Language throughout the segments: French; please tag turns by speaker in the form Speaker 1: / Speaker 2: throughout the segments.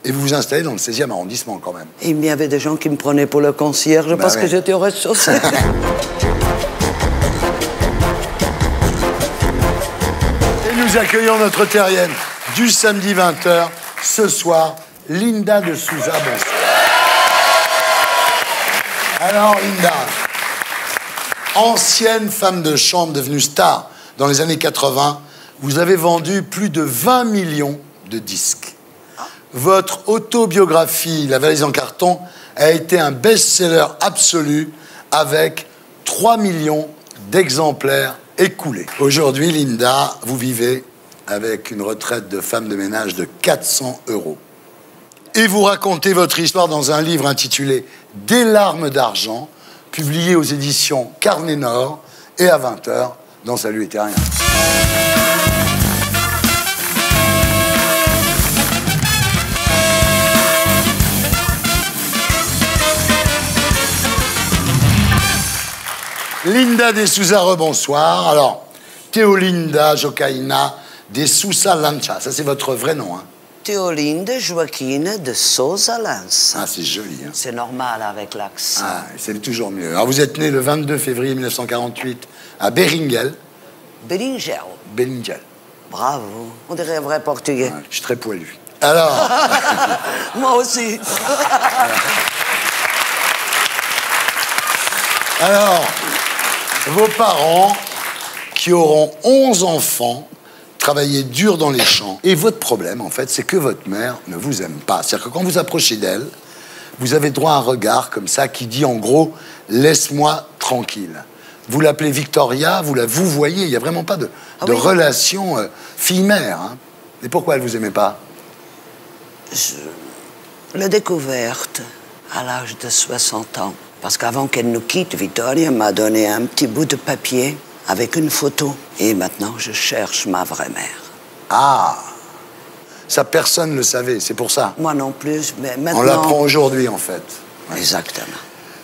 Speaker 1: Et vous vous installez dans le 16e arrondissement, quand même.
Speaker 2: Il y avait des gens qui me prenaient pour le concierge parce que j'étais au rez-de-chaussée.
Speaker 1: Et nous accueillons notre terrienne du samedi 20h, ce soir, Linda de Souza. Bonsoir. Alors, Linda, ancienne femme de chambre devenue star dans les années 80, vous avez vendu plus de 20 millions de disques. Votre autobiographie, La valise en carton, a été un best-seller absolu avec 3 millions d'exemplaires écoulés. Aujourd'hui, Linda, vous vivez avec une retraite de femme de ménage de 400 €. Et vous racontez votre histoire dans un livre intitulé « Des larmes d'argent », publié aux éditions Carnet Nord et à 20h dans Salut les Terriens. Linda de Souza, rebonsoir. Alors, Teolinda Jocaina de Souza Lancha, ça c'est votre vrai nom, hein?
Speaker 2: Teolinda Joaquina de Souza Lança.
Speaker 1: Ah, c'est joli, hein?
Speaker 2: C'est normal avec l'accent.
Speaker 1: Ah, c'est toujours mieux. Alors, vous êtes né le 22 février 1948 à Beringuel.
Speaker 2: Beringuel.
Speaker 1: Beringuel.
Speaker 2: Bravo. On dirait un vrai portugais.
Speaker 1: Ouais, je suis très poilu. Alors...
Speaker 2: Moi aussi.
Speaker 1: Alors, vos parents, qui auront 11 enfants, travaillaient dur dans les champs. Et votre problème, en fait, c'est que votre mère ne vous aime pas. C'est-à-dire que quand vous approchez d'elle, vous avez droit à un regard comme ça qui dit, en gros, « Laisse-moi tranquille ». Vous l'appelez Victoria, vous la voyez, il n'y a vraiment pas de relation fille-mère. Hein. Et pourquoi elle ne vous aimait pas?
Speaker 2: La découverte à l'âge de 60 ans. Parce qu'avant qu'elle nous quitte, Victoria m'a donné un petit bout de papier avec une photo. Et maintenant, je cherche ma vraie mère.
Speaker 1: Ah! Ça, personne ne le savait, c'est pour ça.
Speaker 2: Moi non plus, mais maintenant...
Speaker 1: On l'apprend aujourd'hui, en fait.
Speaker 2: Ouais. Exactement.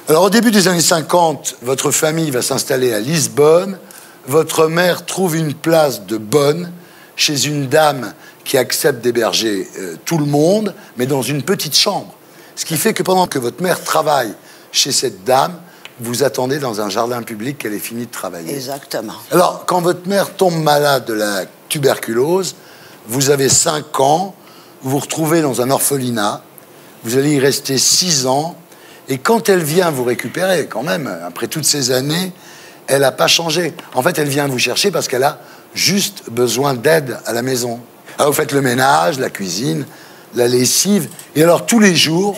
Speaker 1: Alors, au début des années 50, votre famille va s'installer à Lisbonne. Votre mère trouve une place de bonne chez une dame qui accepte d'héberger tout le monde, mais dans une petite chambre. Ce qui fait que pendant que votre mère travaille chez cette dame, vous attendez dans un jardin public qu'elle ait fini de travailler.
Speaker 2: Exactement.
Speaker 1: Alors, quand votre mère tombe malade de la tuberculose, vous avez 5 ans, vous vous retrouvez dans un orphelinat, vous allez y rester 6 ans, et quand elle vient vous récupérer, quand même, après toutes ces années, elle n'a pas changé. En fait, elle vient vous chercher parce qu'elle a juste besoin d'aide à la maison. Alors, vous faites le ménage, la cuisine, la lessive, et alors tous les jours,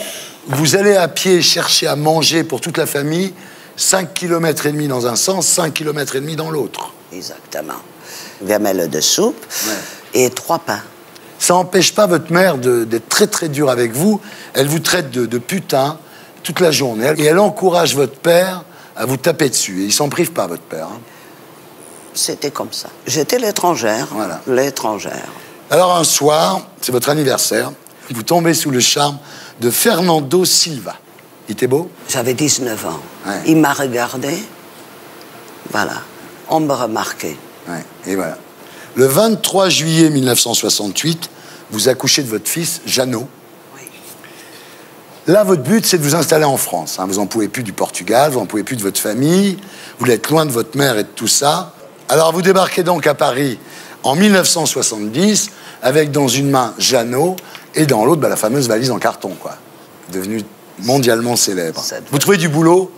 Speaker 1: vous allez à pied chercher à manger pour toute la famille, 5,5 km dans un sens, 5,5 km dans l'autre.
Speaker 2: Exactement. Gamelle de soupe et 3 pains.
Speaker 1: Ça n'empêche pas votre mère d'être très très dure avec vous. Elle vous traite de putain toute la journée. Et elle encourage votre père à vous taper dessus. Et il s'en prive pas, votre père. Hein.
Speaker 2: C'était comme ça. J'étais l'étrangère.
Speaker 1: Voilà.
Speaker 2: L'étrangère.
Speaker 1: Alors un soir, c'est votre anniversaire, vous tombez sous le charme de Fernando Silva. Il était beau?
Speaker 2: J'avais 19 ans.
Speaker 1: Ouais.
Speaker 2: Il m'a regardé. Voilà. On me remarquait.
Speaker 1: Ouais. Et voilà. Le 23 juillet 1968, vous accouchez de votre fils, Jeannot.
Speaker 2: Oui.
Speaker 1: Là, votre but, c'est de vous installer en France. Hein. Vous n'en pouvez plus du Portugal, vous n'en pouvez plus de votre famille, vous voulez être loin de votre mère et de tout ça. Alors, vous débarquez donc à Paris en 1970, avec dans une main Jeannot et dans l'autre, la fameuse valise en carton, quoi. Devenue mondialement célèbre. Vous trouvez du boulot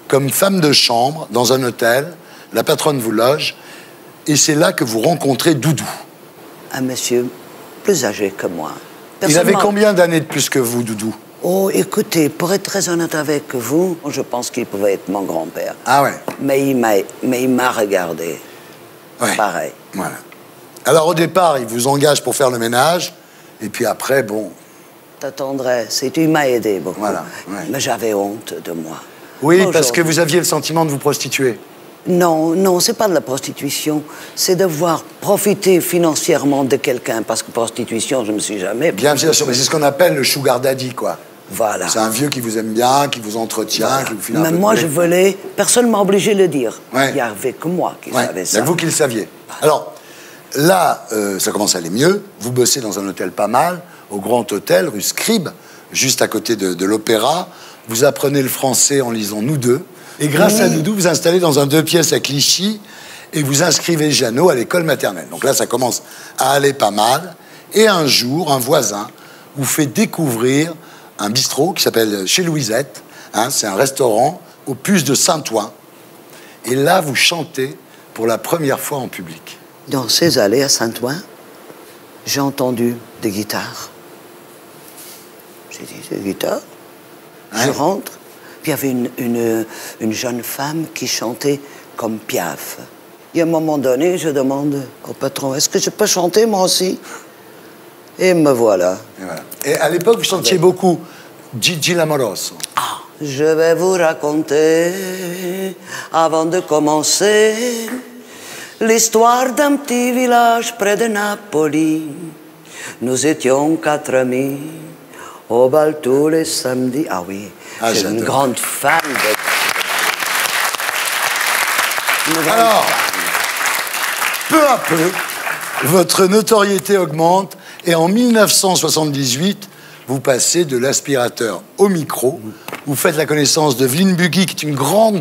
Speaker 1: comme femme de chambre dans un hôtel, la patronne vous loge, et c'est là que vous rencontrez Doudou.
Speaker 2: Un monsieur plus âgé que moi.
Speaker 1: Il avait combien d'années de plus que vous, Doudou?
Speaker 2: Oh, écoutez, pour être très honnête avec vous, je pense qu'il pouvait être mon grand-père.
Speaker 1: Ah ouais?
Speaker 2: Mais il m'a regardé.
Speaker 1: Ouais.
Speaker 2: Pareil.
Speaker 1: Voilà. Alors, au départ, il vous engage pour faire le ménage, et puis après, bon...
Speaker 2: Ta tendresse, et tu m'as aidé beaucoup.
Speaker 1: Voilà, ouais.
Speaker 2: Mais j'avais honte de moi.
Speaker 1: Oui, parce que vous aviez le sentiment de vous prostituer.
Speaker 2: Non, non, c'est pas de la prostitution. C'est devoir profiter financièrement de quelqu'un. Parce que prostitution, je me suis jamais...
Speaker 1: Bien sûr, mais c'est ce qu'on appelle le sugar daddy, quoi.
Speaker 2: Voilà.
Speaker 1: C'est un vieux qui vous aime bien, qui vous entretient, voilà. Qui vous file un peu de
Speaker 2: moi,
Speaker 1: blé.
Speaker 2: je voulais... Personne ne m'a obligé de le dire.
Speaker 1: Ouais.
Speaker 2: Il n'y avait que moi qui savais ça.
Speaker 1: Il y a vous qui le saviez. Alors, là, ça commence à aller mieux. Vous bossez dans un hôtel pas mal. au Grand Hôtel, rue Scribe, juste à côté de l'Opéra. Vous apprenez le français en lisant Nous deux. Et grâce à Doudou, vous installez dans un 2 pièces à Clichy et vous inscrivez Jeannot à l'école maternelle. Donc là, ça commence à aller pas mal. Et un jour, un voisin vous fait découvrir un bistrot qui s'appelle Chez Louisette. Hein, c'est un restaurant au Puce de Saint-Ouen. Et là, vous chantez pour la première fois en public.
Speaker 2: Dans ces allées à Saint-Ouen, j'ai entendu des guitares. J'ai dit, des guitares?
Speaker 1: Hein?
Speaker 2: Je rentre, puis il y avait une jeune femme qui chantait comme Piaf. Et à un moment donné, je demande au patron, est-ce que je peux chanter moi aussi? Et me voilà.
Speaker 1: Et, voilà. Et à l'époque, vous chantiez beaucoup Gigi Lamoroso.
Speaker 2: Ah, je vais vous raconter, avant de commencer, l'histoire d'un petit village près de Napoli. Nous étions 4 amis au bal tous les samedis. Ah oui, je suis une grande fan de...
Speaker 1: Alors, peu à peu, votre notoriété augmente et en 1978, vous passez de l'aspirateur au micro. Vous faites la connaissance de Vline Bugui, qui est une grande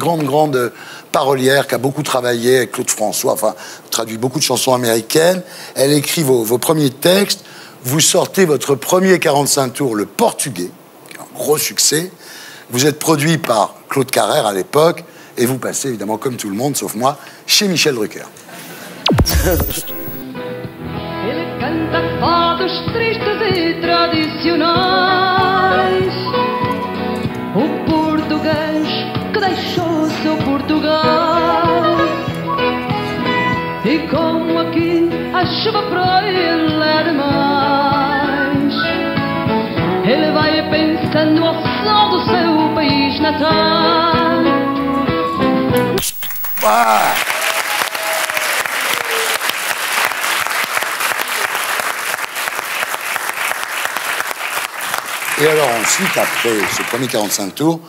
Speaker 1: parolière, qui a beaucoup travaillé avec Claude François, enfin, traduit beaucoup de chansons américaines. Elle écrit vos premiers textes. Vous sortez votre premier 45 tours, Le Portugais, qui est un gros succès. Vous êtes produit par Claude Carrère à l'époque, et vous passez évidemment, comme tout le monde, sauf moi, chez Michel Drucker.
Speaker 3: Ele canta fados tristes e tradicionais. O português que deixou seu Portugal. E como aqui a chuva para ele é demais, ele vai pensando ao sol do seu país natal.
Speaker 1: Ah. Et alors ensuite, après ce premier 45 tours,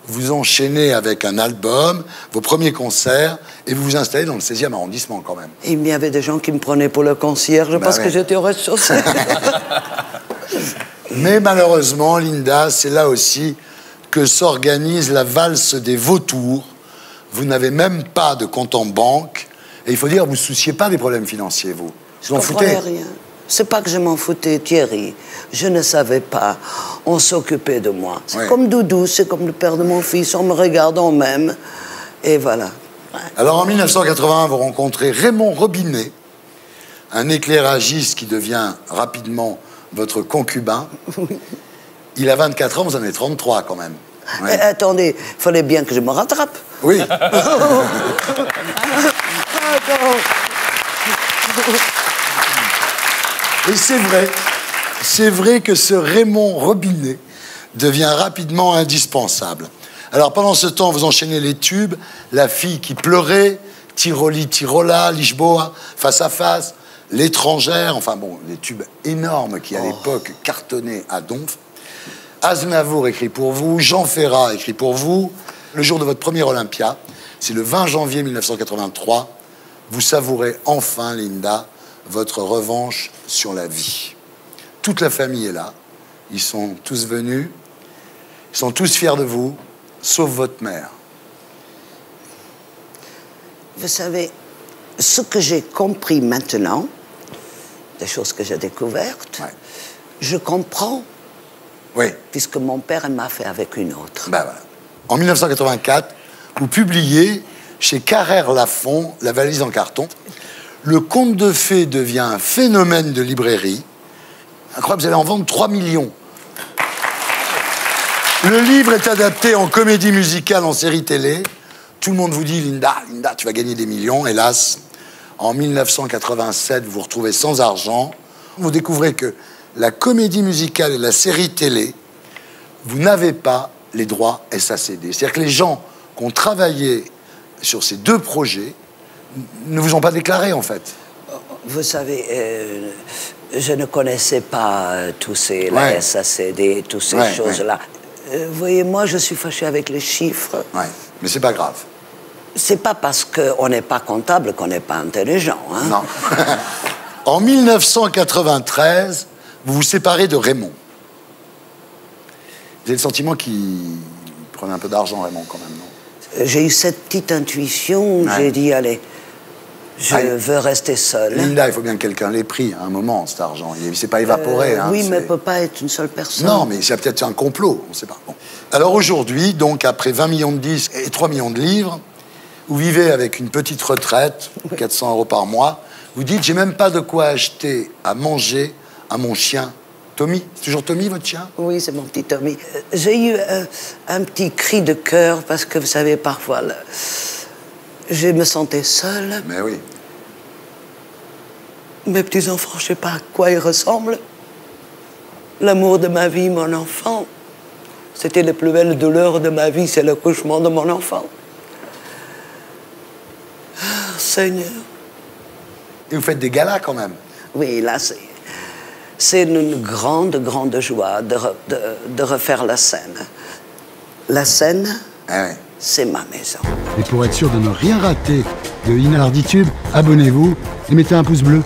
Speaker 1: vous enchaînez avec un album, vos premiers concerts, et vous vous installez dans le 16e arrondissement quand même.
Speaker 2: Il y avait des gens qui me prenaient pour le concierge parce que j'étais au rez-de-chaussée.
Speaker 1: Mais malheureusement, Linda, c'est là aussi que s'organise la valse des vautours. Vous n'avez même pas de compte en banque. Et il faut dire, vous ne souciez pas des problèmes financiers, vous.
Speaker 2: Je ne comprenais rien. C'est pas que je m'en foutais, Thierry. Je ne savais pas. On s'occupait de moi. C'est comme Doudou, c'est comme le père de mon fils. On me regarde, on m'aime. Et voilà. Ouais.
Speaker 1: Alors en 1981, vous rencontrez Raymond Robinet, un éclairagiste qui devient rapidement votre concubin. Il a 24 ans, vous en avez 33 quand même. Ouais.
Speaker 2: Attendez, il fallait bien que je me rattrape.
Speaker 1: Oui. Et c'est vrai que ce Raymond Robinet devient rapidement indispensable. Alors pendant ce temps, vous enchaînez les tubes, La fille qui pleurait, Tiroli, Tirola, Lisboa, Face à face, L'étrangère, enfin bon, des tubes énormes qui à l'époque cartonnaient à donf. Aznavour écrit pour vous, Jean Ferrat écrit pour vous. Le jour de votre premier Olympia, c'est le 20 janvier 1983. Vous savourez enfin, Linda, votre revanche sur la vie. Toute la famille est là. Ils sont tous venus. Ils sont tous fiers de vous, sauf votre mère.
Speaker 2: Vous savez, ce que j'ai compris maintenant, des choses que j'ai découvertes, je comprends.
Speaker 1: Oui.
Speaker 2: Puisque mon père m'a fait avec une autre.
Speaker 1: Ben voilà. En 1984, vous publiez chez Carrère-Lafont La valise en carton. Le conte de fées devient un phénomène de librairie. Incroyable, vous allez en vendre 3 millions. Le livre est adapté en comédie musicale, en série télé. Tout le monde vous dit, Linda, tu vas gagner des millions. Hélas, en 1987, vous vous retrouvez sans argent. Vous découvrez que la comédie musicale et la série télé, vous n'avez pas les droits SACD. C'est-à-dire que les gens qui ont travaillé sur ces deux projets ne vous ont pas déclaré, en fait.
Speaker 2: Vous savez, je ne connaissais pas tous ces la SACD, toutes ces choses-là. Vous voyez, moi, je suis fâché avec les chiffres.
Speaker 1: Ouais, mais c'est pas grave.
Speaker 2: C'est pas parce qu'on n'est pas comptable qu'on n'est pas intelligent. Hein?
Speaker 1: Non. En 1993, vous vous séparez de Raymond. Vous avez le sentiment qu'il prenait un peu d'argent, Raymond, quand même, non?
Speaker 2: J'ai eu cette petite intuition,
Speaker 1: Ouais.
Speaker 2: j'ai dit, allez, je veux rester seule.
Speaker 1: Linda, il faut bien que quelqu'un l'ait pris à un moment, cet argent. Il ne s'est pas évaporé. Hein,
Speaker 2: oui, mais
Speaker 1: c'est-
Speaker 2: elle ne peut pas être une seule personne.
Speaker 1: Non, mais c'est peut-être un complot, on ne sait pas. Bon. Alors aujourd'hui, donc après 20 millions de disques et 3 millions de livres, vous vivez avec une petite retraite, 400 € par mois. Vous dites, j'ai même pas de quoi acheter à manger à mon chien Tommy. C'est toujours Tommy, votre chien?
Speaker 2: Oui, c'est mon petit Tommy. J'ai eu un petit cri de cœur parce que, vous savez, parfois, je me sentais seule.
Speaker 1: Mais oui.
Speaker 2: Mes petits-enfants, je ne sais pas à quoi ils ressemblent. L'amour de ma vie, mon enfant. C'était la plus belle douleur de ma vie, c'est l'accouchement de mon enfant. Ah, Seigneur.
Speaker 1: Et vous faites des galas quand même.
Speaker 2: Oui, là, c'est une grande, grande joie de refaire la scène. La scène,
Speaker 1: Ah ouais.
Speaker 2: c'est ma maison.
Speaker 4: Et pour être sûr de ne rien rater de Inarditube, abonnez-vous et mettez un pouce bleu.